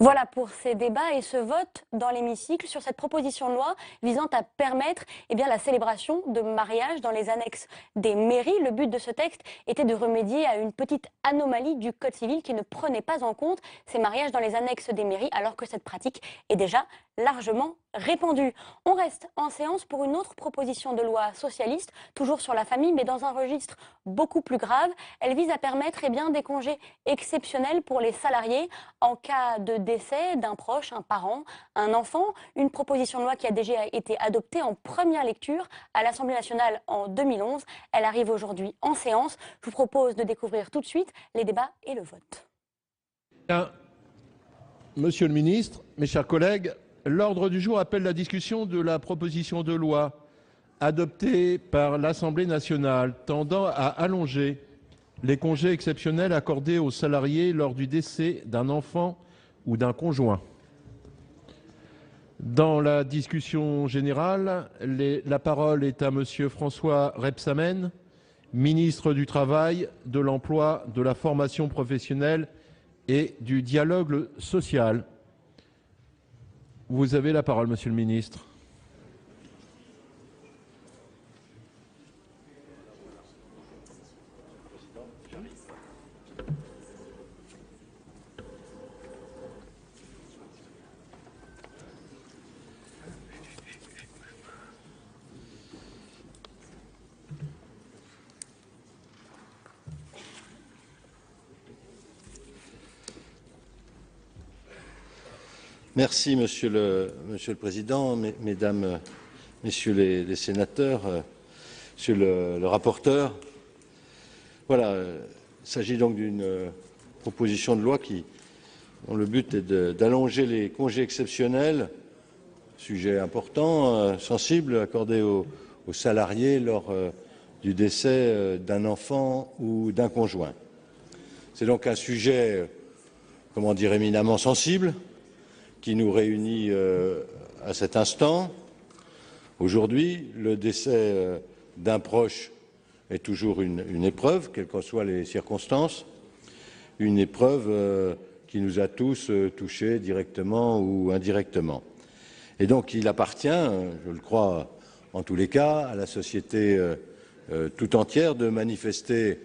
Voilà pour ces débats et ce vote dans l'hémicycle sur cette proposition de loi visant à permettre la célébration de mariages dans les annexes des mairies. Le but de ce texte était de remédier à une petite anomalie du Code civil qui ne prenait pas en compte ces mariages dans les annexes des mairies alors que cette pratique est déjà largement répandue. On reste en séance pour une autre proposition de loi socialiste, toujours sur la famille mais dans un registre beaucoup plus grave. Elle vise à permettre des congés exceptionnels pour les salariés en cas de décès d'un proche, un parent, un enfant. Une proposition de loi qui a déjà été adoptée en première lecture à l'Assemblée nationale en 2011. Elle arrive aujourd'hui en séance. Je vous propose de découvrir tout de suite les débats et le vote. Bien. Monsieur le ministre, mes chers collègues, l'ordre du jour appelle la discussion de la proposition de loi adoptée par l'Assemblée nationale tendant à allonger les congés exceptionnels accordés aux salariés lors du décès d'un enfant ou d'un conjoint. Dans la discussion générale, la parole est à Monsieur François Rebsamen, ministre du Travail, de l'Emploi, de la Formation professionnelle et du dialogue social. Vous avez la parole, Monsieur le ministre. Merci, Monsieur le Président, Mesdames, Messieurs les sénateurs, Monsieur le rapporteur. Voilà, il s'agit donc d'une proposition de loi dont le but est d'allonger les congés exceptionnels, sujet important, sensible, accordés aux salariés lors du décès d'un enfant ou d'un conjoint. C'est donc un sujet, comment dire, éminemment sensible, qui nous réunit à cet instant. Aujourd'hui, le décès d'un proche est toujours une épreuve, quelles qu'en soient les circonstances, une épreuve qui nous a tous touchés directement ou indirectement. Et donc il appartient, je le crois en tous les cas, à la société tout entière de manifester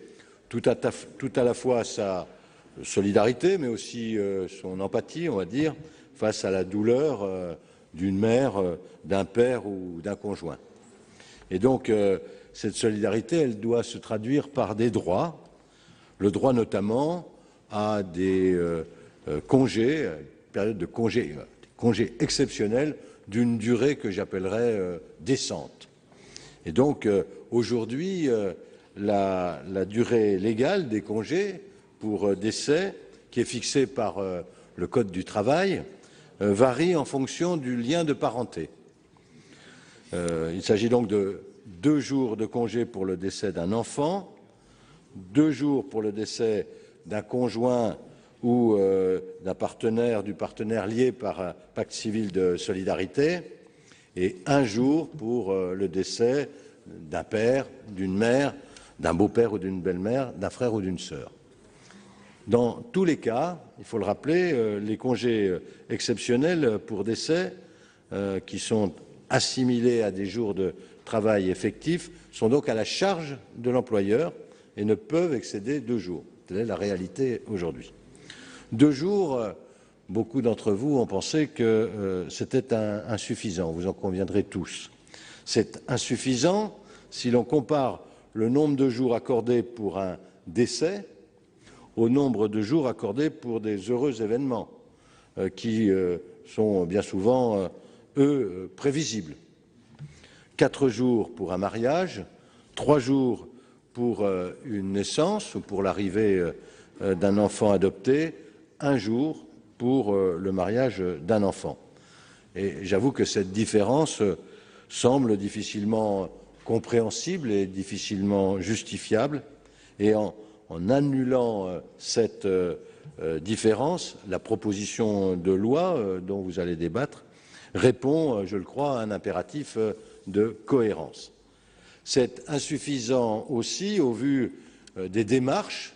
tout à la fois sa solidarité, mais aussi son empathie, on va dire, face à la douleur d'une mère, d'un père ou d'un conjoint. Et donc, cette solidarité, elle doit se traduire par des droits, le droit notamment à des congés, période de congés exceptionnels d'une durée que j'appellerais décente. Et donc, aujourd'hui, la durée légale des congés pour décès, qui est fixée par le Code du travail, varie en fonction du lien de parenté. Il s'agit donc de 2 jours de congé pour le décès d'un enfant, 2 jours pour le décès d'un conjoint ou du partenaire lié par un pacte civil de solidarité, et 1 jour pour le décès d'un père, d'une mère, d'un beau-père ou d'une belle-mère, d'un frère ou d'une sœur. Dans tous les cas, il faut le rappeler, les congés exceptionnels pour décès qui sont assimilés à des jours de travail effectifs sont donc à la charge de l'employeur et ne peuvent excéder 2 jours. Telle est la réalité aujourd'hui. 2 jours, beaucoup d'entre vous ont pensé que c'était insuffisant, vous en conviendrez tous. C'est insuffisant si l'on compare le nombre de jours accordés pour un décès au nombre de jours accordés pour des heureux événements qui sont bien souvent, eux, prévisibles. 4 jours pour un mariage, 3 jours pour une naissance ou pour l'arrivée d'un enfant adopté, 1 jour pour le mariage d'un enfant. Et j'avoue que cette différence semble difficilement compréhensible et difficilement justifiable, et en annulant cette différence, la proposition de loi dont vous allez débattre répond, je le crois, à un impératif de cohérence. C'est insuffisant aussi au vu des démarches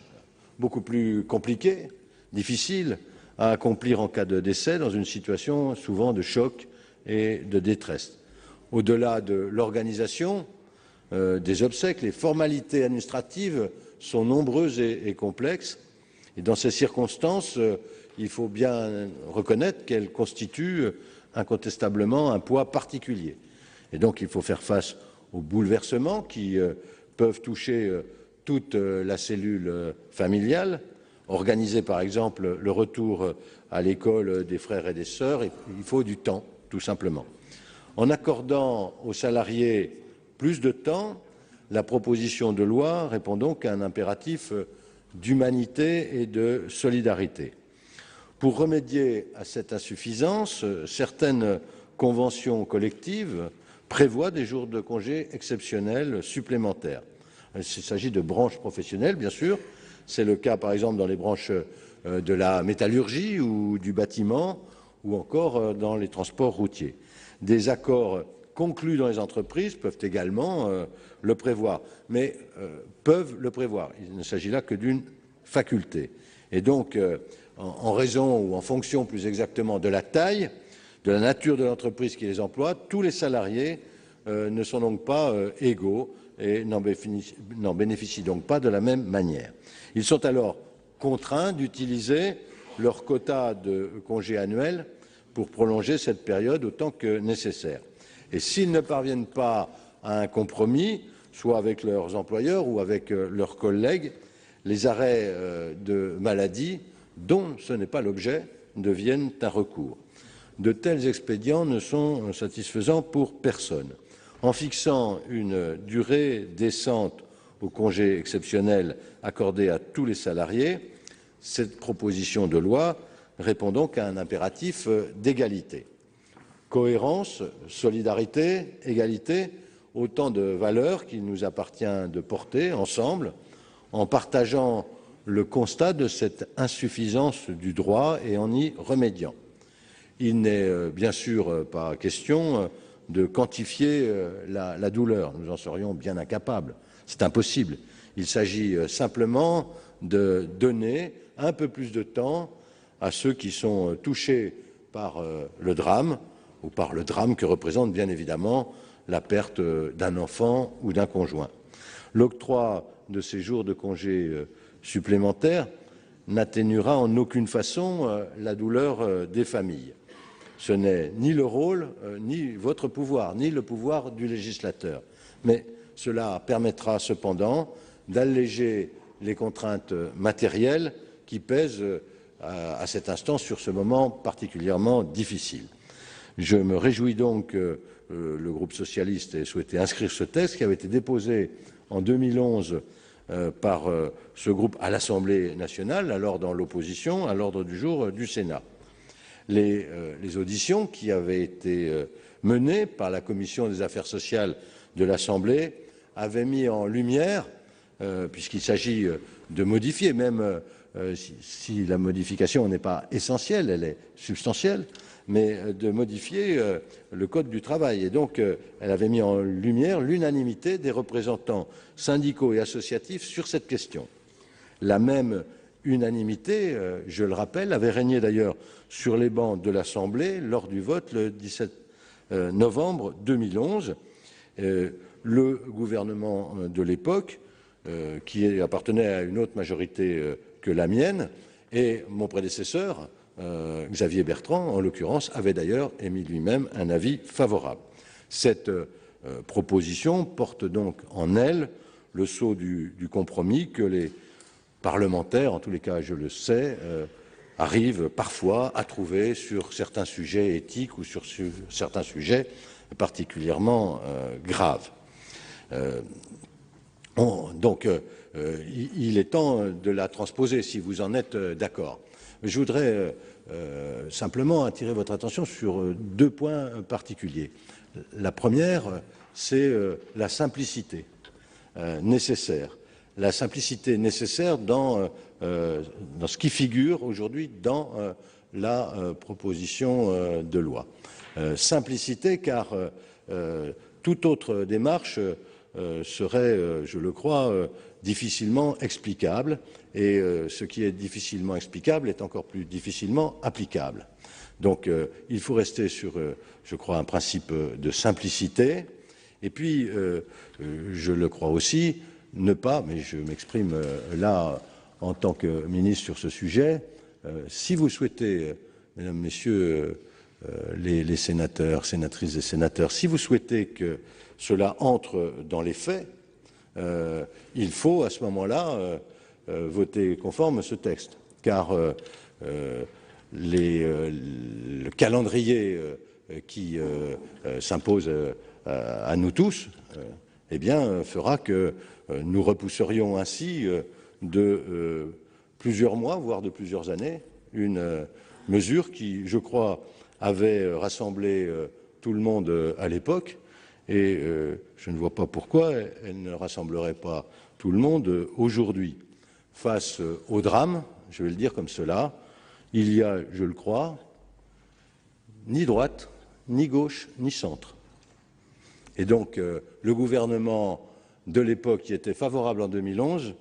beaucoup plus compliquées, difficiles, à accomplir en cas de décès dans une situation souvent de choc et de détresse. Au-delà de l'organisation des obsèques, les formalités administratives sont nombreuses et complexes. Et dans ces circonstances, il faut bien reconnaître qu'elles constituent incontestablement un poids particulier. Et donc il faut faire face aux bouleversements qui peuvent toucher toute la cellule familiale, organiser par exemple le retour à l'école des frères et des sœurs. Il faut du temps, tout simplement. En accordant aux salariés plus de temps, la proposition de loi répond donc à un impératif d'humanité et de solidarité. Pour remédier à cette insuffisance, certaines conventions collectives prévoient des jours de congé exceptionnels supplémentaires. Il s'agit de branches professionnelles, bien sûr. C'est le cas, par exemple, dans les branches de la métallurgie ou du bâtiment, ou encore dans les transports routiers. Des accords conclus dans les entreprises peuvent également le prévoir, mais peuvent le prévoir. Il ne s'agit là que d'une faculté. Et donc, en raison ou en fonction plus exactement de la taille, de la nature de l'entreprise qui les emploie, tous les salariés ne sont donc pas égaux et n'en bénéficient donc pas de la même manière. Ils sont alors contraints d'utiliser leur quota de congés annuels pour prolonger cette période autant que nécessaire. Et s'ils ne parviennent pas à un compromis, soit avec leurs employeurs ou avec leurs collègues, les arrêts de maladie, dont ce n'est pas l'objet, deviennent un recours. De tels expédients ne sont satisfaisants pour personne. En fixant une durée décente aux congés exceptionnels accordés à tous les salariés, cette proposition de loi répond donc à un impératif d'égalité. Cohérence, solidarité, égalité, autant de valeurs qu'il nous appartient de porter ensemble en partageant le constat de cette insuffisance du droit et en y remédiant. Il n'est bien sûr pas question de quantifier la douleur. Nous en serions bien incapables. C'est impossible. Il s'agit simplement de donner un peu plus de temps à ceux qui sont touchés par le drame ou par le drame que représente bien évidemment la perte d'un enfant ou d'un conjoint. L'octroi de ces jours de congés supplémentaires n'atténuera en aucune façon la douleur des familles. Ce n'est ni le rôle, ni votre pouvoir, ni le pouvoir du législateur. Mais cela permettra cependant d'alléger les contraintes matérielles qui pèsent à cet instant sur ce moment particulièrement difficile. Je me réjouis donc que le groupe socialiste ait souhaité inscrire ce texte qui avait été déposé en 2011 par ce groupe à l'Assemblée nationale, alors dans l'opposition, à l'ordre du jour du Sénat. Les auditions qui avaient été menées par la Commission des affaires sociales de l'Assemblée avaient mis en lumière, puisqu'il s'agit de modifier, même si la modification n'est pas essentielle, elle est substantielle, mais de modifier le Code du travail. Et donc, elle avait mis en lumière l'unanimité des représentants syndicaux et associatifs sur cette question. La même unanimité, je le rappelle, avait régné d'ailleurs sur les bancs de l'Assemblée lors du vote le 17 novembre 2011. Le gouvernement de l'époque, qui appartenait à une autre majorité que la mienne, et mon prédécesseur, Xavier Bertrand, en l'occurrence, avait d'ailleurs émis lui-même un avis favorable. Cette proposition porte donc en elle le sceau du compromis que les parlementaires, en tous les cas je le sais, arrivent parfois à trouver sur certains sujets éthiques ou sur certains sujets particulièrement graves. Il est temps de la transposer, si vous en êtes d'accord. Je voudrais simplement attirer votre attention sur deux points particuliers. La première, c'est la simplicité nécessaire. La simplicité nécessaire dans ce qui figure aujourd'hui dans la proposition de loi. Simplicité car toute autre démarche serait, je le crois, difficilement explicable, et ce qui est difficilement explicable est encore plus difficilement applicable. Donc il faut rester sur, je crois, un principe de simplicité, et puis, je le crois aussi, ne pas, mais je m'exprime là en tant que ministre sur ce sujet, si vous souhaitez, mesdames, messieurs les sénateurs, sénatrices et sénateurs, si vous souhaitez que cela entre dans les faits, il faut à ce moment-là voter conforme à ce texte, car le calendrier qui s'impose à nous tous, eh bien, fera que nous repousserions ainsi de plusieurs mois, voire de plusieurs années, une mesure qui, je crois, avait rassemblé tout le monde à l'époque, et je ne vois pas pourquoi elle ne rassemblerait pas tout le monde aujourd'hui. Face au drame, je vais le dire comme cela, il y a, je le crois, ni droite, ni gauche, ni centre. Et donc, le gouvernement de l'époque qui était favorable en 2011,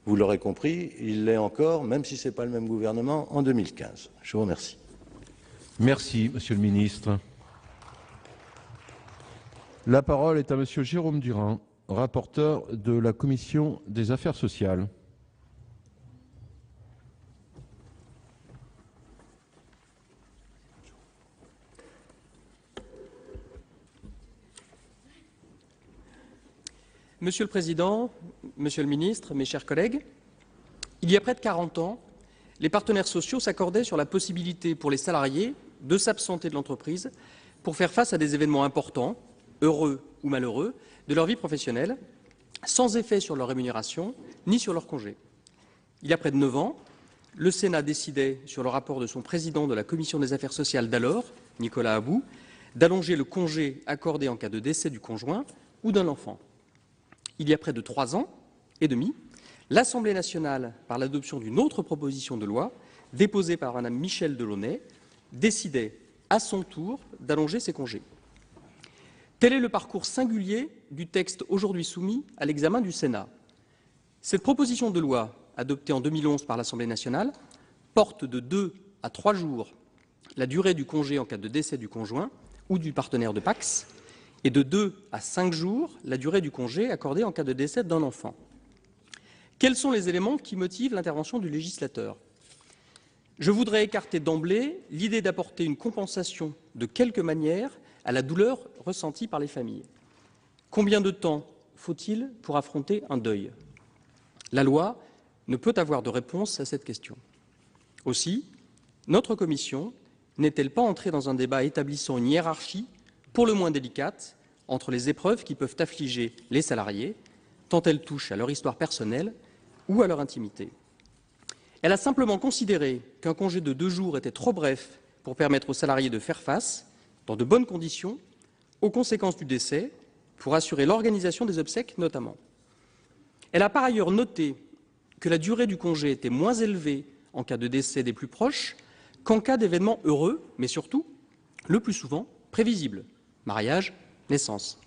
vous l'aurez compris, il l'est encore, même si ce n'est pas le même gouvernement, en 2015. Je vous remercie. Merci, Monsieur le Ministre. La parole est à Monsieur Jérôme Durain, rapporteur de la Commission des Affaires sociales. Monsieur le Président, Monsieur le Ministre, mes chers collègues, il y a près de 40 ans, les partenaires sociaux s'accordaient sur la possibilité pour les salariés de s'absenter de l'entreprise pour faire face à des événements importants, heureux ou malheureux, de leur vie professionnelle, sans effet sur leur rémunération ni sur leur congé. Il y a près de 9 ans, le Sénat décidait, sur le rapport de son président de la Commission des affaires sociales d'alors, Nicolas About, d'allonger le congé accordé en cas de décès du conjoint ou d'un enfant. Il y a près de 3 ans et demi, l'Assemblée nationale, par l'adoption d'une autre proposition de loi, déposée par Mme Michèle Delaunay, décidait à son tour d'allonger ses congés. Tel est le parcours singulier du texte aujourd'hui soumis à l'examen du Sénat. Cette proposition de loi, adoptée en 2011 par l'Assemblée nationale, porte de 2 à 3 jours la durée du congé en cas de décès du conjoint ou du partenaire de PACS, et de 2 à 5 jours la durée du congé accordé en cas de décès d'un enfant. Quels sont les éléments qui motivent l'intervention du législateur? Je voudrais écarter d'emblée l'idée d'apporter une compensation de quelque manière à la douleur ressentie par les familles. Combien de temps faut-il pour affronter un deuil? La loi ne peut avoir de réponse à cette question. Aussi, notre commission n'est-elle pas entrée dans un débat établissant une hiérarchie pour le moins délicate entre les épreuves qui peuvent affliger les salariés, tant elles touchent à leur histoire personnelle ou à leur intimité. Elle a simplement considéré qu'un congé de 2 jours était trop bref pour permettre aux salariés de faire face, dans de bonnes conditions, aux conséquences du décès, pour assurer l'organisation des obsèques notamment. Elle a par ailleurs noté que la durée du congé était moins élevée en cas de décès des plus proches qu'en cas d'événements heureux, mais surtout, le plus souvent, prévisibles. Mariage, naissance.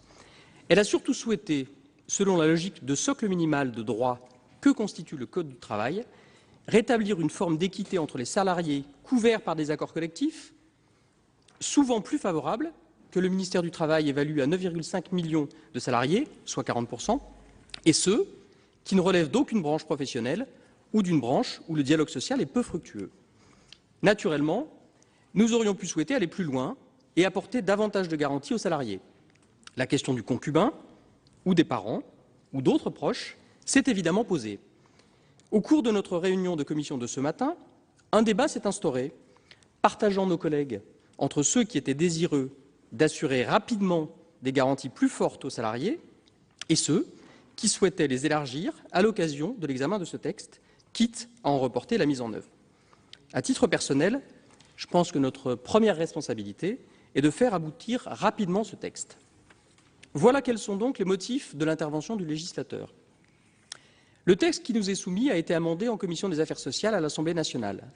Elle a surtout souhaité, selon la logique de socle minimal de droit que constitue le Code du travail, rétablir une forme d'équité entre les salariés couverts par des accords collectifs, souvent plus favorables, que le ministère du Travail évalue à 9,5 millions de salariés, soit 40%, et ceux qui ne relèvent d'aucune branche professionnelle ou d'une branche où le dialogue social est peu fructueux. Naturellement, nous aurions pu souhaiter aller plus loin et apporter davantage de garanties aux salariés. La question du concubin, ou des parents, ou d'autres proches, s'est évidemment posée. Au cours de notre réunion de commission de ce matin, un débat s'est instauré, partageant nos collègues entre ceux qui étaient désireux d'assurer rapidement des garanties plus fortes aux salariés et ceux qui souhaitaient les élargir à l'occasion de l'examen de ce texte, quitte à en reporter la mise en œuvre. À titre personnel, je pense que notre première responsabilité est de faire aboutir rapidement ce texte. Voilà quels sont donc les motifs de l'intervention du législateur. Le texte qui nous est soumis a été amendé en commission des affaires sociales à l'Assemblée nationale.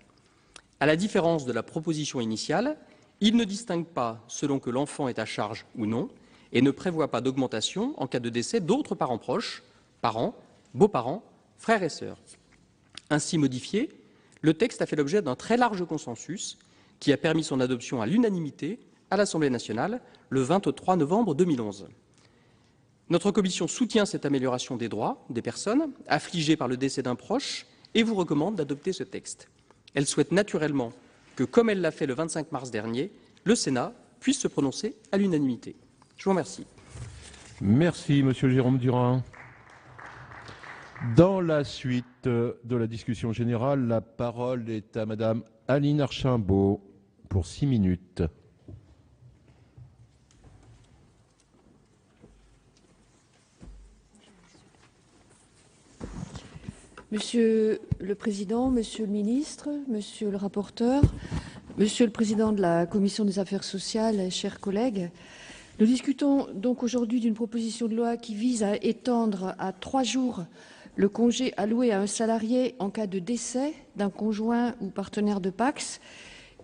À la différence de la proposition initiale, il ne distingue pas selon que l'enfant est à charge ou non, et ne prévoit pas d'augmentation en cas de décès d'autres parents proches, parents, beaux-parents, frères et sœurs. Ainsi modifié, le texte a fait l'objet d'un très large consensus qui a permis son adoption à l'unanimité à l'Assemblée nationale le 23 novembre 2011. Notre commission soutient cette amélioration des droits des personnes affligées par le décès d'un proche et vous recommande d'adopter ce texte. Elle souhaite naturellement que, comme elle l'a fait le 25 mars dernier, le Sénat puisse se prononcer à l'unanimité. Je vous remercie. Merci, Monsieur Jérôme Durain. Dans la suite de la discussion générale, la parole est à Madame Aline Archimbaud pour 6 minutes. Monsieur le Président, Monsieur le Ministre, Monsieur le rapporteur, Monsieur le Président de la Commission des affaires sociales, chers collègues, nous discutons donc aujourd'hui d'une proposition de loi qui vise à étendre à 3 jours le congé alloué à un salarié en cas de décès d'un conjoint ou partenaire de PACS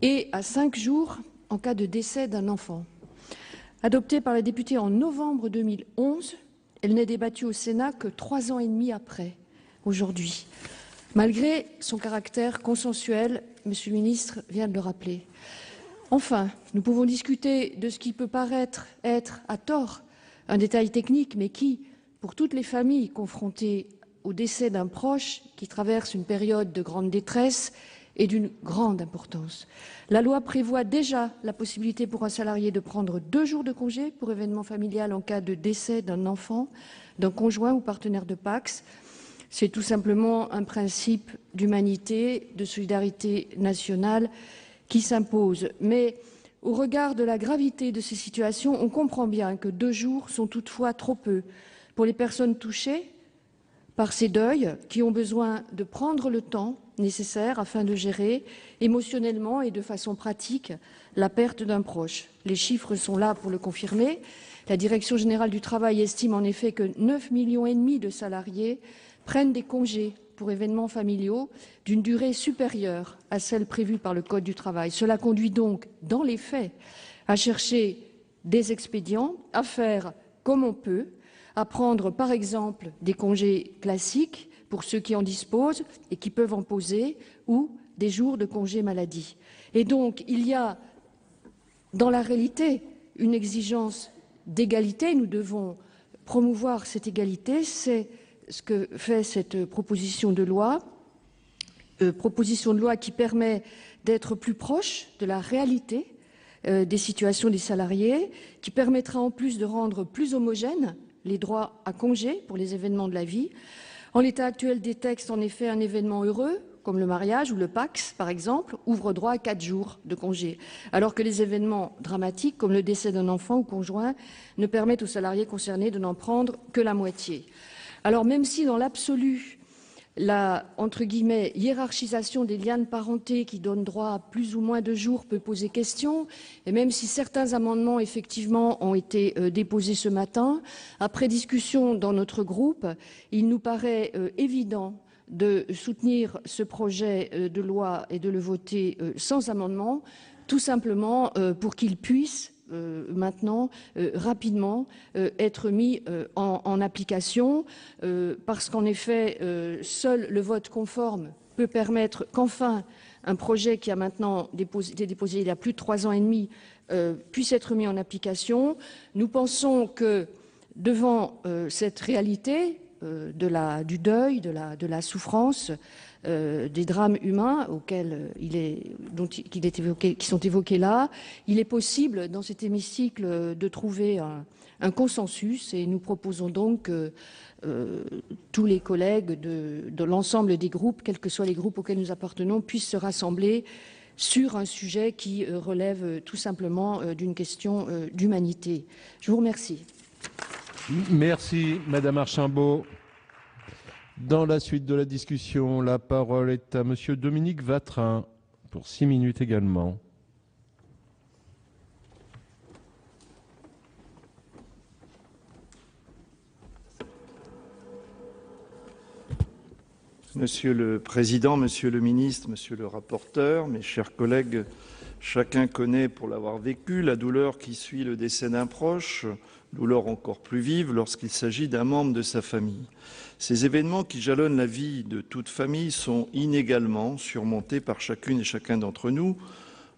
et à 5 jours en cas de décès d'un enfant. Adoptée par les députés en novembre 2011, elle n'est débattue au Sénat que 3 ans et demi après, aujourd'hui, malgré son caractère consensuel, Monsieur le ministre vient de le rappeler. Enfin, nous pouvons discuter de ce qui peut paraître être, à tort, un détail technique, mais qui, pour toutes les familles confrontées au décès d'un proche qui traverse une période de grande détresse, est d'une grande importance. La loi prévoit déjà la possibilité pour un salarié de prendre 2 jours de congé pour événement familial en cas de décès d'un enfant, d'un conjoint ou partenaire de PACS. C'est tout simplement un principe d'humanité, de solidarité nationale qui s'impose. Mais au regard de la gravité de ces situations, on comprend bien que 2 jours sont toutefois trop peu pour les personnes touchées par ces deuils qui ont besoin de prendre le temps nécessaire afin de gérer émotionnellement et de façon pratique la perte d'un proche. Les chiffres sont là pour le confirmer. La Direction générale du travail estime en effet que 9,5 millions de salariés prennent des congés pour événements familiaux d'une durée supérieure à celle prévue par le Code du travail. Cela conduit donc, dans les faits, à chercher des expédients, à faire comme on peut, à prendre par exemple des congés classiques pour ceux qui en disposent et qui peuvent en poser, ou des jours de congé maladie. Et donc, il y a dans la réalité une exigence d'égalité. Nous devons promouvoir cette égalité. C'est ce que fait cette proposition de loi qui permet d'être plus proche de la réalité des situations des salariés, qui permettra en plus de rendre plus homogènes les droits à congé pour les événements de la vie. En l'état actuel des textes, en effet, un événement heureux, comme le mariage ou le PACS, par exemple, ouvre droit à 4 jours de congé, alors que les événements dramatiques, comme le décès d'un enfant ou conjoint, ne permettent aux salariés concernés de n'en prendre que la moitié. Alors même si dans l'absolu, la entre guillemets, hiérarchisation des liens de parenté qui donne droit à plus ou moins de jours peut poser question, et même si certains amendements effectivement ont été déposés ce matin, après discussion dans notre groupe, il nous paraît évident de soutenir ce projet de loi et de le voter sans amendement, tout simplement pour qu'il puisse maintenant rapidement être mis en application, parce qu'en effet, seul le vote conforme peut permettre qu'enfin un projet qui a maintenant été déposé il y a plus de 3 ans et demi puisse être mis en application. Nous pensons que devant cette réalité du deuil, de la souffrance, des drames humains qui sont évoqués là, il est possible dans cet hémicycle de trouver un consensus, et nous proposons donc que tous les collègues de l'ensemble des groupes, quels que soient les groupes auxquels nous appartenons, puissent se rassembler sur un sujet qui relève tout simplement d'une question d'humanité. Je vous remercie. Merci, Madame Archimbaud. Dans la suite de la discussion, la parole est à Monsieur Dominique Vatrin pour 6 minutes également. Monsieur le Président, Monsieur le Ministre, Monsieur le rapporteur, mes chers collègues, chacun connaît, pour l'avoir vécu, la douleur qui suit le décès d'un proche, douleur encore plus vive lorsqu'il s'agit d'un membre de sa famille. Ces événements qui jalonnent la vie de toute famille sont inégalement surmontés par chacune et chacun d'entre nous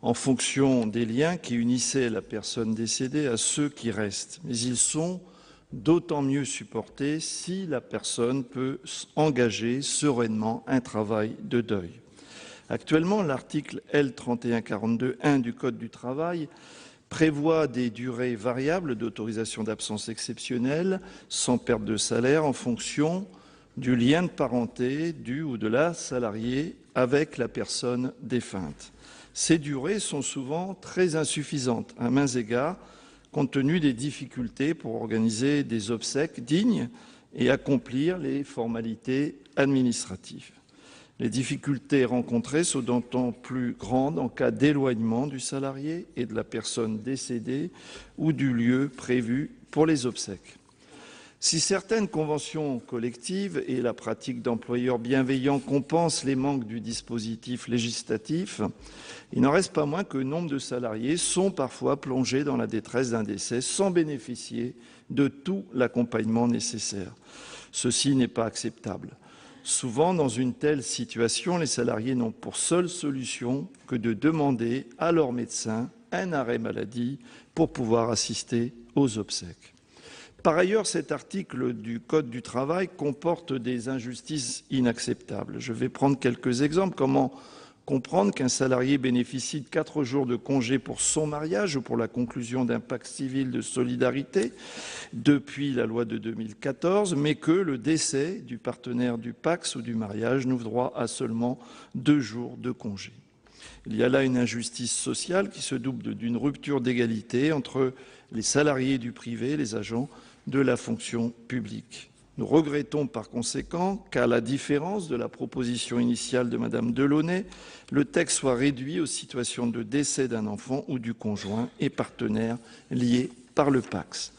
en fonction des liens qui unissaient la personne décédée à ceux qui restent. Mais ils sont d'autant mieux supportés si la personne peut engager sereinement un travail de deuil. Actuellement, l'article L3142-1 du Code du travail prévoit des durées variables d'autorisation d'absence exceptionnelle sans perte de salaire en fonction du lien de parenté du ou de la salariée avec la personne défunte. Ces durées sont souvent très insuffisantes à maints égards, compte tenu des difficultés pour organiser des obsèques dignes et accomplir les formalités administratives. Les difficultés rencontrées sont d'autant plus grandes en cas d'éloignement du salarié et de la personne décédée ou du lieu prévu pour les obsèques. Si certaines conventions collectives et la pratique d'employeurs bienveillants compensent les manques du dispositif législatif, il n'en reste pas moins que nombre de salariés sont parfois plongés dans la détresse d'un décès sans bénéficier de tout l'accompagnement nécessaire. Ceci n'est pas acceptable. Souvent, dans une telle situation, les salariés n'ont pour seule solution que de demander à leur médecin un arrêt maladie pour pouvoir assister aux obsèques. Par ailleurs, cet article du Code du travail comporte des injustices inacceptables. Je vais prendre quelques exemples. Comment comprendre qu'un salarié bénéficie de 4 jours de congé pour son mariage ou pour la conclusion d'un pacte civil de solidarité depuis la loi de 2014, mais que le décès du partenaire du PACS ou du mariage n'ouvre droit à seulement 2 jours de congé. Il y a là une injustice sociale qui se double d'une rupture d'égalité entre les salariés du privé et les agents de la fonction publique. Nous regrettons par conséquent qu'à la différence de la proposition initiale de Madame Delaunay, le texte soit réduit aux situations de décès d'un enfant ou du conjoint et partenaire liés par le PACS.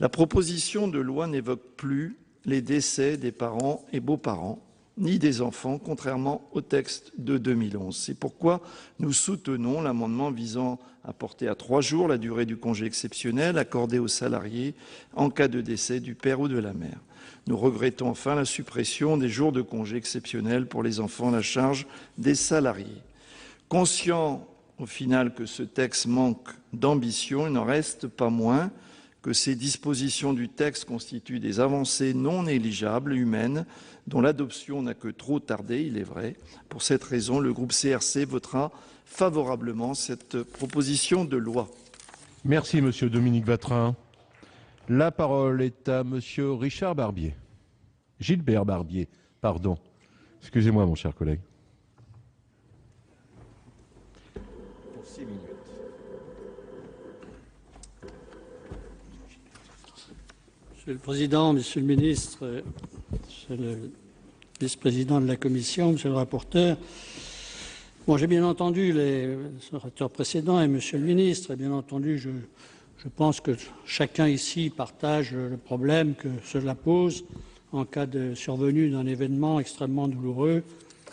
La proposition de loi n'évoque plus les décès des parents et beaux-parents, ni des enfants, contrairement au texte de 2011. C'est pourquoi nous soutenons l'amendement visant à porter à 3 jours la durée du congé exceptionnel accordé aux salariés en cas de décès du père ou de la mère. Nous regrettons enfin la suppression des jours de congé exceptionnels pour les enfants à la charge des salariés. Conscient au final que ce texte manque d'ambition, il n'en reste pas moins que ces dispositions du texte constituent des avancées non négligeables, humaines, dont l'adoption n'a que trop tardé, il est vrai. Pour cette raison, le groupe CRC votera favorablement cette proposition de loi. Merci, Monsieur Dominique Vatrin. La parole est à Monsieur Richard Barbier. Gilbert Barbier, pardon. Excusez-moi, mon cher collègue. Pour 6 minutes. Monsieur le Président, Monsieur le Ministre, Monsieur le Vice-président de la Commission, Monsieur le rapporteur, bon, j'ai bien entendu les orateurs précédents et Monsieur le Ministre, et bien entendu, je pense que chacun ici partage le problème que cela pose en cas de survenue d'un événement extrêmement douloureux,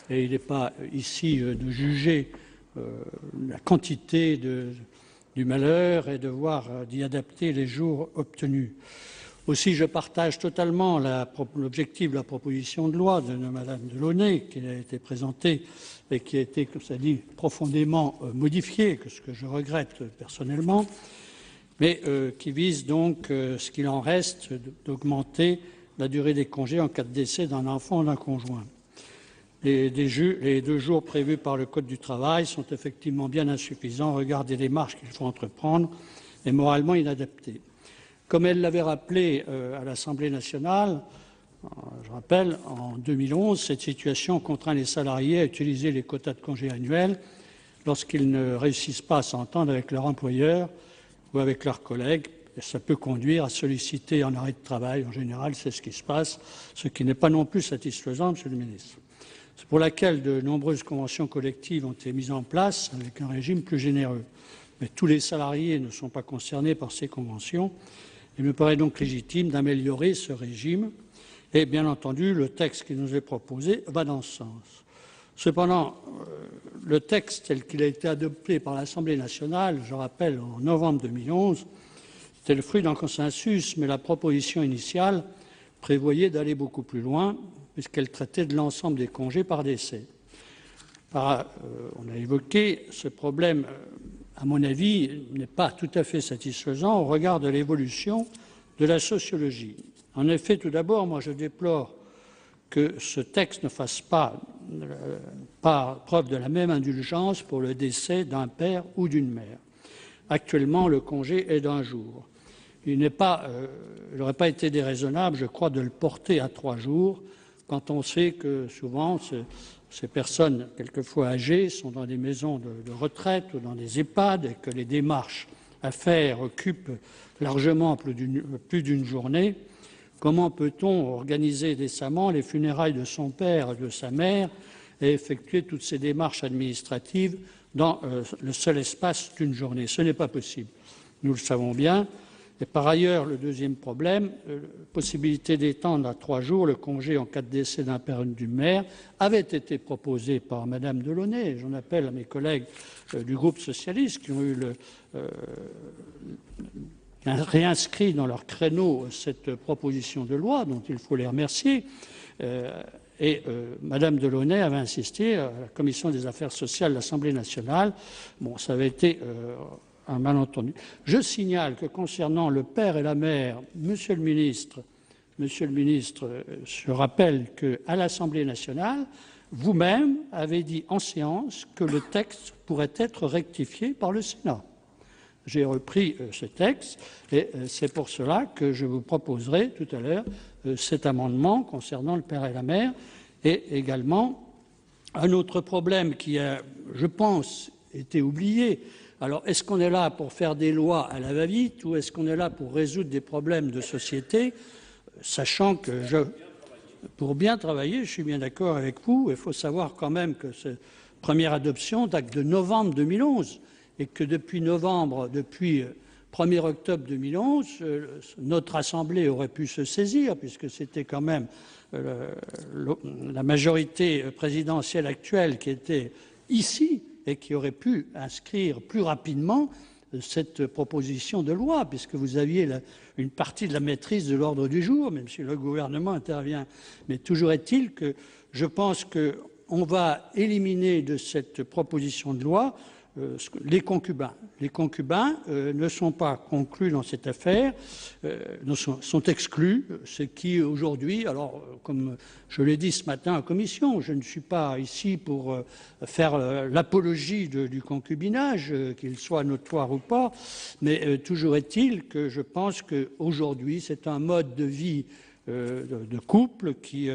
et il n'est pas ici de juger la quantité du malheur et de voir d'y adapter les jours obtenus. Aussi, je partage totalement l'objectif de la proposition de loi de Mme Delaunay qui a été présentée et qui a été, comme ça dit, profondément modifiée, ce que je regrette personnellement, mais qui vise donc, ce qu'il en reste, d'augmenter la durée des congés en cas de décès d'un enfant ou d'un conjoint. Les 2 jours prévus par le Code du travail sont effectivement bien insuffisants au regard des démarches qu'il faut entreprendre et moralement inadaptés. Comme elle l'avait rappelé à l'Assemblée nationale, je rappelle, en 2011, cette situation contraint les salariés à utiliser les quotas de congés annuels lorsqu'ils ne réussissent pas à s'entendre avec leur employeur ou avec leurs collègues. Et ça peut conduire à solliciter un arrêt de travail. En général, c'est ce qui se passe, ce qui n'est pas non plus satisfaisant, Monsieur le Ministre. C'est pour laquelle de nombreuses conventions collectives ont été mises en place avec un régime plus généreux. Mais tous les salariés ne sont pas concernés par ces conventions. Il me paraît donc légitime d'améliorer ce régime et, bien entendu, le texte qui nous est proposé va dans ce sens. Cependant, le texte tel qu'il a été adopté par l'Assemblée nationale, je rappelle, en novembre 2011, C'était le fruit d'un consensus, mais la proposition initiale prévoyait d'aller beaucoup plus loin, puisqu'elle traitait de l'ensemble des congés par décès. On a évoqué ce problème, à mon avis, n'est pas tout à fait satisfaisant au regard de l'évolution de la sociologie. En effet, tout d'abord, moi je déplore que ce texte ne fasse pas preuve de la même indulgence pour le décès d'un père ou d'une mère. Actuellement, le congé est d'1 jour. Il n'aurait pas été déraisonnable, je crois, de le porter à 3 jours, quand on sait que souvent ces personnes, quelquefois âgées, sont dans des maisons de retraite ou dans des EHPAD et que les démarches à faire occupent largement plus d'une journée. Comment peut-on organiser décemment les funérailles de son père et de sa mère et effectuer toutes ces démarches administratives dans le seul espace d'une journée? Ce n'est pas possible. Nous le savons bien. Et par ailleurs, le deuxième problème, possibilité d'étendre à 3 jours le congé en cas de décès d'un père ou d'une mère, avait été proposé par Madame Delaunay. J'en appelle à mes collègues du groupe socialiste qui ont eu réinscrit dans leur créneau cette proposition de loi, dont il faut les remercier. Madame Delaunay avait insisté à la Commission des affaires sociales de l'Assemblée nationale. Bon, ça avait été un malentendu. Je signale que concernant le père et la mère, Monsieur le ministre, je rappelle qu'à l'Assemblée nationale, vous-même avez dit en séance que le texte pourrait être rectifié par le Sénat. J'ai repris ce texte et c'est pour cela que je vous proposerai tout à l'heure cet amendement concernant le père et la mère, et également un autre problème qui a, je pense, été oublié. Alors, est-ce qu'on est là pour faire des lois à la va-vite ou est-ce qu'on est là pour résoudre des problèmes de société, sachant que pour bien travailler, je suis bien d'accord avec vous, il faut savoir quand même que cette première adoption date de novembre 2011 et que depuis 1er octobre 2011, notre Assemblée aurait pu se saisir, puisque c'était quand même la majorité présidentielle actuelle qui était ici et qui aurait pu inscrire plus rapidement cette proposition de loi, puisque vous aviez une partie de la maîtrise de l'ordre du jour, même si le gouvernement intervient. Mais toujours est-il que je pense qu'on va éliminer de cette proposition de loi les concubins. Les concubins ne sont pas conclus dans cette affaire, sont exclus, ce qui aujourd'hui, alors comme je l'ai dit ce matin en commission, je ne suis pas ici pour faire l'apologie du concubinage, qu'il soit notoire ou pas, mais toujours est-il que je pense qu'aujourd'hui c'est un mode de vie de couple qui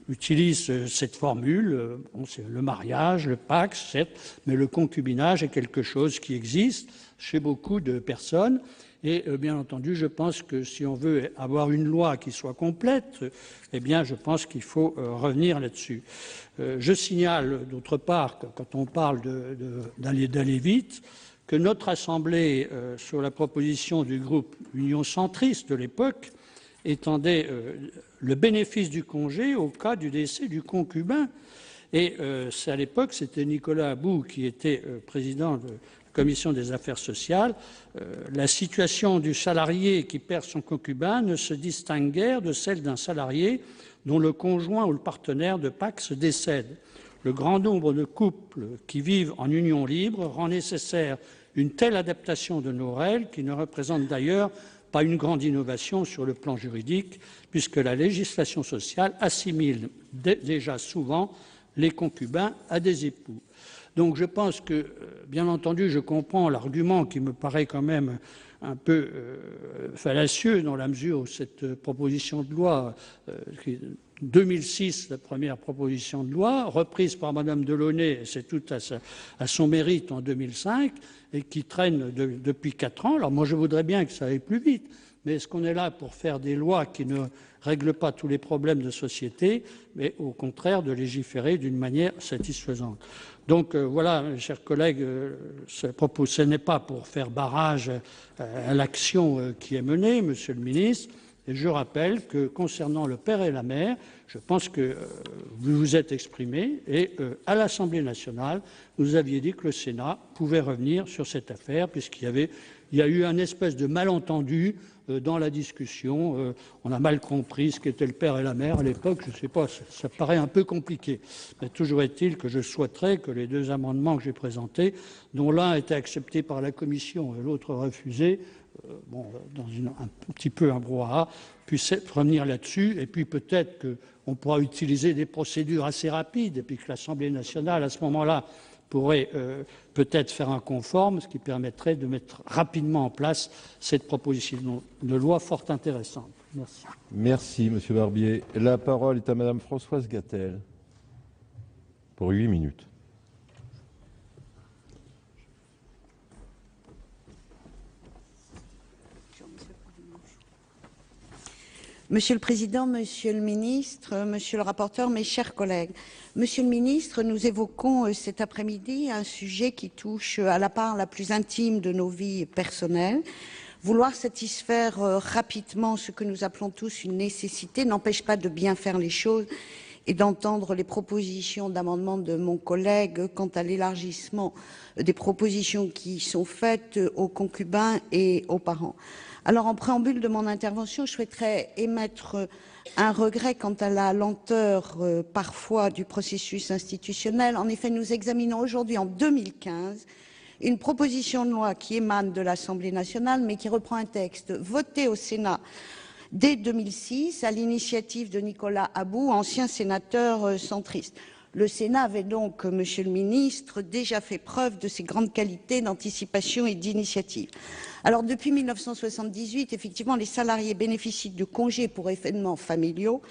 utilise cette formule, c'est le mariage, le pacte, certes, mais le concubinage est quelque chose qui existe chez beaucoup de personnes. Et bien entendu, je pense que si on veut avoir une loi qui soit complète, eh bien, je pense qu'il faut revenir là-dessus. Je signale, d'autre part, que quand on parle d'aller vite, que notre Assemblée, sur la proposition du groupe Union centriste de l'époque, étendait le bénéfice du congé au cas du décès du concubin. Et à l'époque, c'était Nicolas About qui était président de la Commission des affaires sociales. La situation du salarié qui perd son concubin ne se distingue guère de celle d'un salarié dont le conjoint ou le partenaire de PACS décède. Le grand nombre de couples qui vivent en union libre rend nécessaire une telle adaptation de nos règles, qui ne représente d'ailleurs pas une grande innovation sur le plan juridique, puisque la législation sociale assimile déjà souvent les concubins à des époux. Donc je pense que, bien entendu, je comprends l'argument qui me paraît quand même un peu fallacieux, dans la mesure où cette proposition de loi, 2006, la première proposition de loi, reprise par Madame Delaunay, c'est tout à son mérite en 2005, et qui traîne depuis 4 ans. Alors moi, je voudrais bien que ça aille plus vite, mais est-ce qu'on est là pour faire des lois qui ne règlent pas tous les problèmes de société, mais au contraire de légiférer d'une manière satisfaisante? Donc voilà, mes chers collègues, ce n'est pas pour faire barrage à l'action qui est menée, Monsieur le ministre, Et je rappelle que concernant le père et la mère, je pense que vous vous êtes exprimé et à l'Assemblée nationale, vous aviez dit que le Sénat pouvait revenir sur cette affaire puisqu'il y a eu un espèce de malentendu dans la discussion. On a mal compris ce qu'étaient le père et la mère à l'époque. Je ne sais pas, ça paraît un peu compliqué. Mais toujours est-il que je souhaiterais que les deux amendements que j'ai présentés, dont l'un a été accepté par la Commission et l'autre refusé, dans un petit peu un brouhaha, puisse revenir là-dessus, et puis peut-être qu'on pourra utiliser des procédures assez rapides, et puis que l'Assemblée nationale, à ce moment-là, pourrait peut-être faire un conforme, ce qui permettrait de mettre rapidement en place cette proposition de loi fort intéressante. Merci. Merci, Monsieur Barbier. La parole est à Madame Françoise Gatel, pour 8 minutes. Monsieur le Président, Monsieur le Ministre, Monsieur le rapporteur, mes chers collègues. Monsieur le Ministre, nous évoquons cet après-midi un sujet qui touche à la part la plus intime de nos vies personnelles. Vouloir satisfaire rapidement ce que nous appelons tous une nécessité n'empêche pas de bien faire les choses et d'entendre les propositions d'amendement de mon collègue quant à l'élargissement des propositions qui sont faites aux concubins et aux parents. Alors, en préambule de mon intervention, je souhaiterais émettre un regret quant à la lenteur parfois du processus institutionnel. En effet, nous examinons aujourd'hui, en 2015, une proposition de loi qui émane de l'Assemblée nationale, mais qui reprend un texte voté au Sénat dès 2006, à l'initiative de Nicolas About, ancien sénateur centriste. Le Sénat avait donc, Monsieur le Ministre, déjà fait preuve de ses grandes qualités d'anticipation et d'initiative. Alors, depuis 1978, effectivement, les salariés bénéficient de congés pour événements familiaux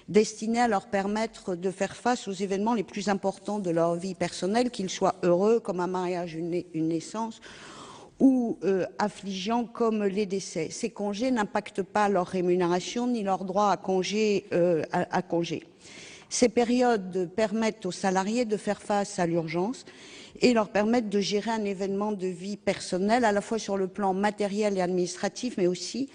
destinés à leur permettre de faire face aux événements les plus importants de leur vie personnelle, qu'ils soient heureux, comme un mariage, une naissance, ou affligeants comme les décès. Ces congés n'impactent pas leur rémunération ni leur droit à congé. Ces périodes permettent aux salariés de faire face à l'urgence et leur permettent de gérer un événement de vie personnelle, à la fois sur le plan matériel et administratif, mais aussi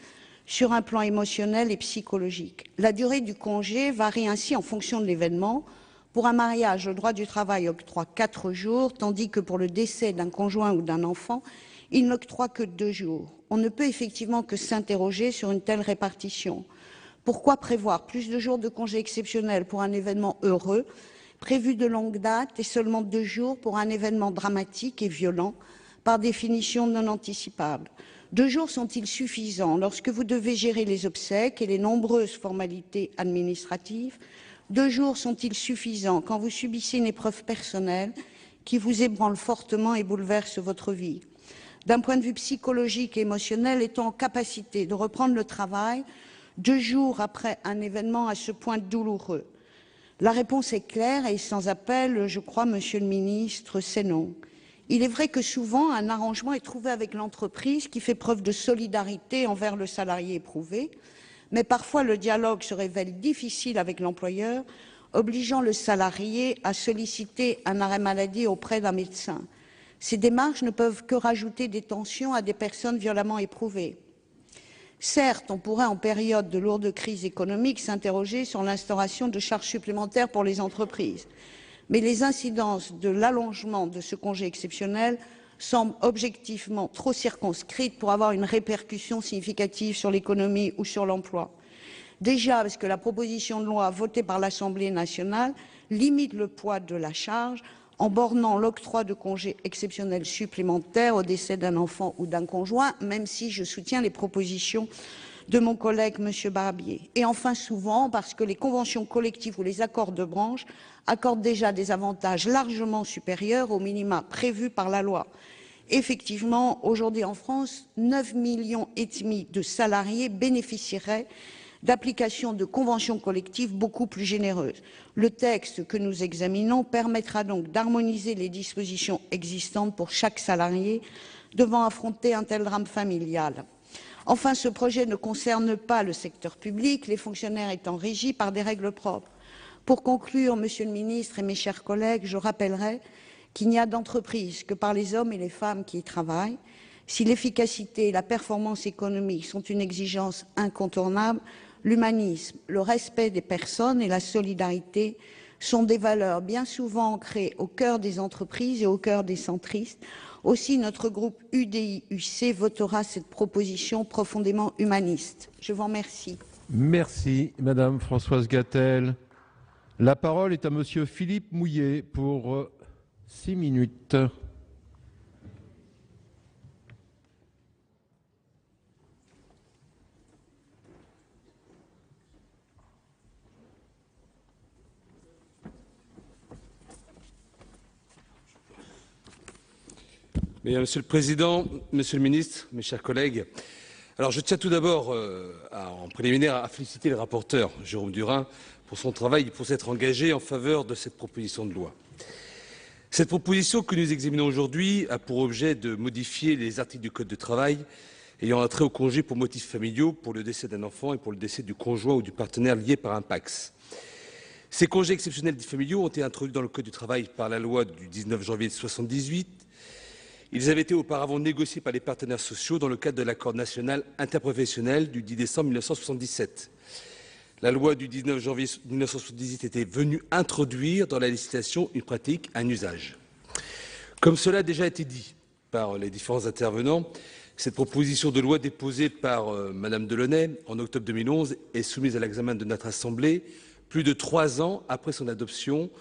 sur un plan émotionnel et psychologique. La durée du congé varie ainsi en fonction de l'événement. Pour un mariage, le droit du travail octroie 4 jours, tandis que pour le décès d'un conjoint ou d'un enfant, il n'octroie que 2 jours. On ne peut effectivement que s'interroger sur une telle répartition. Pourquoi prévoir plus de jours de congé exceptionnels pour un événement heureux, prévu de longue date, et seulement 2 jours pour un événement dramatique et violent, par définition non anticipable? 2 jours sont-ils suffisants lorsque vous devez gérer les obsèques et les nombreuses formalités administratives? 2 jours sont-ils suffisants quand vous subissez une épreuve personnelle qui vous ébranle fortement et bouleverse votre vie? D'un point de vue psychologique et émotionnel, est-on en capacité de reprendre le travail 2 jours après un événement à ce point douloureux? La réponse est claire et sans appel, je crois, Monsieur le Ministre, c'est non. Il est vrai que souvent, un arrangement est trouvé avec l'entreprise qui fait preuve de solidarité envers le salarié éprouvé, mais parfois le dialogue se révèle difficile avec l'employeur, obligeant le salarié à solliciter un arrêt maladie auprès d'un médecin. Ces démarches ne peuvent que rajouter des tensions à des personnes violemment éprouvées. Certes, on pourrait, en période de lourde crise économique, s'interroger sur l'instauration de charges supplémentaires pour les entreprises. Mais les incidences de l'allongement de ce congé exceptionnel semblent objectivement trop circonscrites pour avoir une répercussion significative sur l'économie ou sur l'emploi. Déjà, parce que la proposition de loi votée par l'Assemblée nationale limite le poids de la charge en bornant l'octroi de congés exceptionnels supplémentaires au décès d'un enfant ou d'un conjoint, même si je soutiens les propositions de mon collègue M. Barbier. Et enfin, souvent, parce que les conventions collectives ou les accords de branche accordent déjà des avantages largement supérieurs aux minima prévus par la loi. Effectivement, aujourd'hui en France, 9,5 millions de salariés bénéficieraient d'application de conventions collectives beaucoup plus généreuses. Le texte que nous examinons permettra donc d'harmoniser les dispositions existantes pour chaque salarié devant affronter un tel drame familial. Enfin, ce projet ne concerne pas le secteur public, les fonctionnaires étant régis par des règles propres. Pour conclure, Monsieur le Ministre et mes chers collègues, je rappellerai qu'il n'y a d'entreprise que par les hommes et les femmes qui y travaillent. Si l'efficacité et la performance économique sont une exigence incontournable, l'humanisme, le respect des personnes et la solidarité sont des valeurs bien souvent ancrées au cœur des entreprises et au cœur des centristes. Aussi, notre groupe UDI-UC votera cette proposition profondément humaniste. Je vous remercie. Merci, Madame Françoise Gatel. La parole est à Monsieur Philippe Mouillet pour 6 minutes. Monsieur le Président, Monsieur le Ministre, mes chers collègues, alors je tiens tout d'abord, en préliminaire, à féliciter le rapporteur, Jérôme Durain, pour son travail et pour s'être engagé en faveur de cette proposition de loi. Cette proposition que nous examinons aujourd'hui a pour objet de modifier les articles du Code du travail ayant trait aux congés pour motifs familiaux pour le décès d'un enfant et pour le décès du conjoint ou du partenaire lié par un PACS. Ces congés exceptionnels dits familiaux ont été introduits dans le Code du travail par la loi du 19 janvier 1978. Ils avaient été auparavant négociés par les partenaires sociaux dans le cadre de l'accord national interprofessionnel du 10 décembre 1977. La loi du 19 janvier 1978 était venue introduire dans la législation une pratique, un usage. Comme cela a déjà été dit par les différents intervenants, cette proposition de loi déposée par Madame Delaunay en octobre 2011 est soumise à l'examen de notre Assemblée plus de 3 ans après son adoption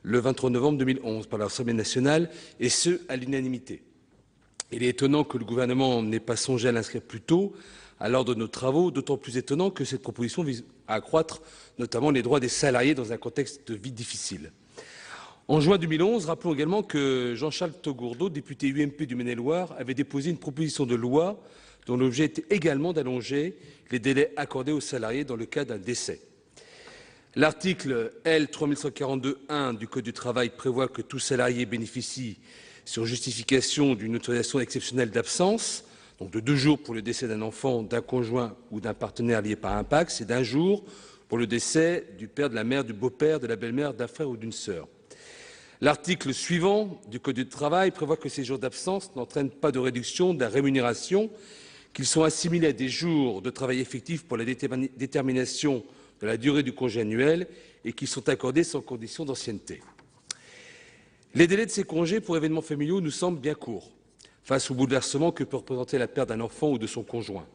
le 23 novembre 2011 par l'Assemblée nationale, et ce, à l'unanimité. Il est étonnant que le gouvernement n'ait pas songé à l'inscrire plus tôt à l'ordre de nos travaux, d'autant plus étonnant que cette proposition vise à accroître notamment les droits des salariés dans un contexte de vie difficile. En juin 2011, rappelons également que Jean-Charles Taugourdeau, député UMP du Maine-et-Loire, avait déposé une proposition de loi dont l'objet était également d'allonger les délais accordés aux salariés dans le cas d'un décès. L'article L. 3142-1 du Code du travail prévoit que tout salarié bénéficie, sur justification d'une autorisation exceptionnelle d'absence, donc de 2 jours pour le décès d'un enfant, d'un conjoint ou d'un partenaire lié par un PACS, et d'1 jour pour le décès du père, de la mère, du beau-père, de la belle-mère, d'un frère ou d'une sœur. L'article suivant du Code du travail prévoit que ces jours d'absence n'entraînent pas de réduction de la rémunération, qu'ils sont assimilés à des jours de travail effectifs pour la détermination de la durée du congé annuel et qu'ils sont accordés sans condition d'ancienneté. Les délais de ces congés pour événements familiaux nous semblent bien courts face au bouleversement que peut représenter la perte d'un enfant ou de son conjoint.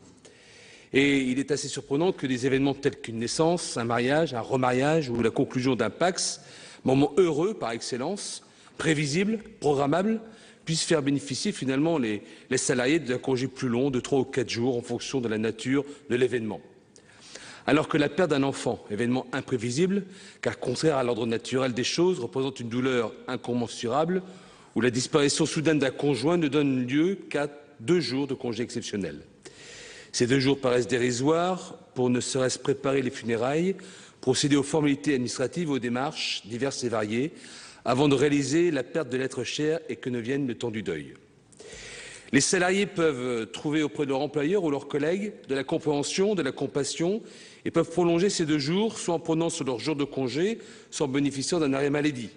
Et il est assez surprenant que des événements tels qu'une naissance, un mariage, un remariage ou la conclusion d'un PACS, moment heureux par excellence, prévisible, programmable, puissent faire bénéficier finalement les salariés d'un congé plus long de 3 ou 4 jours en fonction de la nature de l'événement. Alors que la perte d'un enfant, événement imprévisible, car contraire à l'ordre naturel des choses, représente une douleur incommensurable, où la disparition soudaine d'un conjoint ne donne lieu qu'à 2 jours de congé exceptionnel. Ces 2 jours paraissent dérisoires pour ne serait-ce préparer les funérailles, procéder aux formalités administratives, aux démarches diverses et variées, avant de réaliser la perte de l'être cher et que ne vienne le temps du deuil. Les salariés peuvent trouver auprès de leur employeur ou leurs collègues de la compréhension, de la compassion et peuvent prolonger ces 2 jours, soit en prenant sur leur jour de congé, soit en bénéficiant d'un arrêt maladie.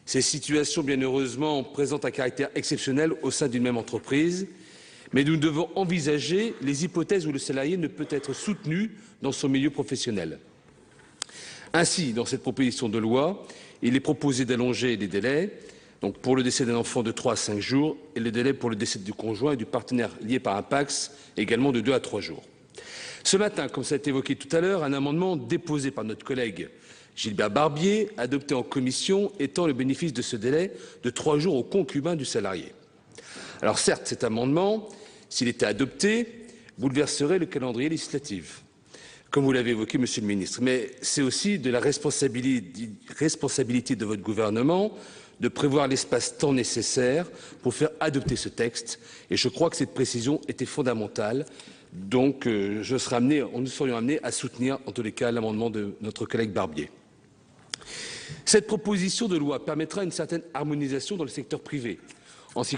Ces situations, bien heureusement, présentent un caractère exceptionnel au sein d'une même entreprise, mais nous devons envisager les hypothèses où le salarié ne peut être soutenu dans son milieu professionnel. Ainsi, dans cette proposition de loi, il est proposé d'allonger les délais, donc pour le décès d'un enfant de 3 à 5 jours, et le délai pour le décès du conjoint et du partenaire lié par un PACS également de 2 à 3 jours. Ce matin, comme ça a été évoqué tout à l'heure, un amendement déposé par notre collègue Gilbert Barbier, adopté en commission, étend le bénéfice de ce délai de 3 jours aux concubins du salarié. Alors certes, cet amendement, s'il était adopté, bouleverserait le calendrier législatif, comme vous l'avez évoqué, Monsieur le Ministre, mais c'est aussi de la responsabilité de votre gouvernement de prévoir l'espace-temps nécessaire pour faire adopter ce texte. Et je crois que cette précision était fondamentale. Donc, nous serions amenés à soutenir, en tous les cas, l'amendement de notre collègue Barbier. Cette proposition de loi permettra une certaine harmonisation dans le secteur privé, en ce qui